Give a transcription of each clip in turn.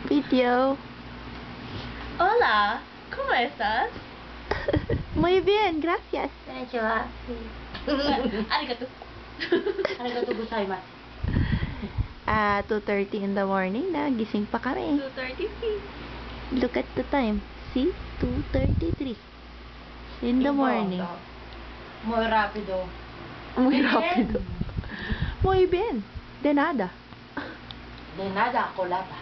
Video. Hola, ¿cómo estás? Muy bien, gracias. Konnichiwa. Arigato. Arigatou gozaimasu. 2:30 in the morning na. Gising pa kami. 2:33. Look at the time. See? 2:33 in the morning. Muy rápido. Muy rápido. Muy bien. De nada. De nada, colata.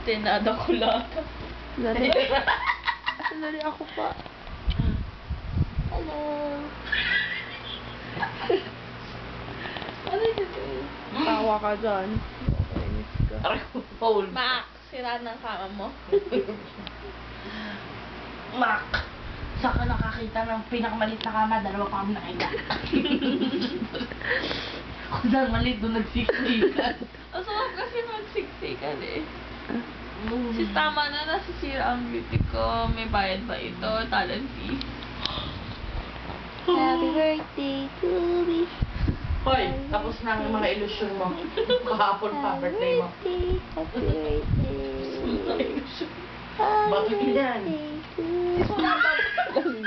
Tinada ko lata. Dali. Dali ako pa. Hello. Ano yun? Tawa ka dyan. Kainis ka. Hold. Max, sira ng kama mo. Mac. Saan ka nakakita ng pinakamaliit na kama? Dalawa pa kami nakita. Kung saan maliit doon nagsiksikan. Ang sarap kasi magsiksikan eh. Sis, tama na, nasisira ang beauty ko. May bayad ba ito? Talent fee. Happy birthday to me. Hoy, tapos na ang mga ilusyon mo. Kahapon pa, birthday mo. Happy birthday. Bato yan.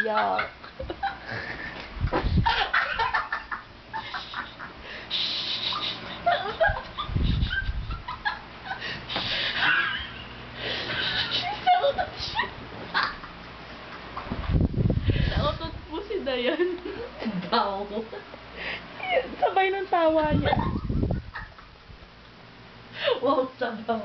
Iyak. Nautot po si Dayan. Bao. Sabay ng tawa niya. Wow, sabaw.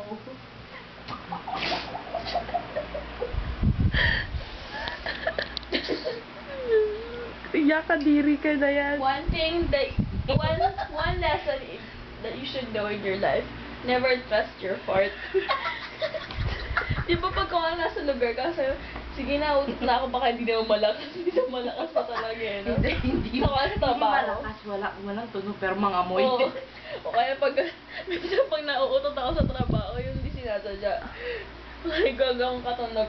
Iyak ka diri ka na yan. One thing that, one lesson that you should know in your life, never trust your fart. Di ba pag kung nasa lugar ka, sayo, sige na, utot na ako, baka hindi na malakas. Hindi na malakas na talaga eh, no? Hindi Saka sa trabaho. malakas, walang tunog, pero mga amoy. Oo. O kaya pag, minsan pag nauutot ako sa trabaho, yung hindi sinasadya. Ay, gagang katunog.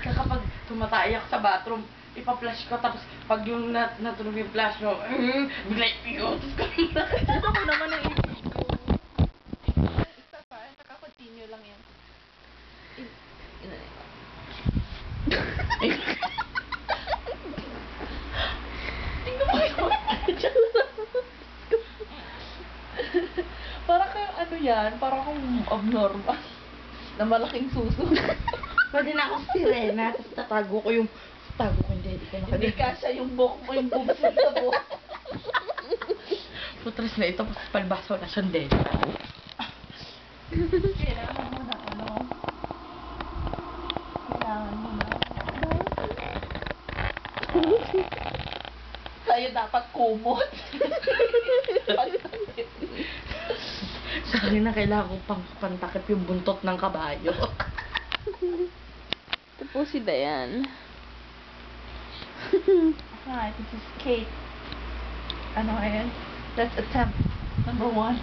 Kaya kapag tumatayak sa bathroom, ipa-flash ko, tapos pag yung natunog yung flash mo, bigla iutos ka na. Gusto ko naman ang i-video. Isa pa, naka-continue lang yan. Tingnan mo yung Para kang ano yan, para kang abnormal. Na malaking suso. Pwede na ako sirena, tapos tatago ko yung, hindi ko Hindi nakaganda. kasya yung buhok mo, yung boobs mo sa buhok. Putras na ito, tapos palbasa wala siyang dede. Kailangan mo na ano. Kailangan mo na. Sa'yo dapat kumot. Sa akin na kailangan kong pantakip yung buntot ng kabayo. Ito po si Dayan. Hi, this is Kate. Ano ngayon? Let's attempt number 1.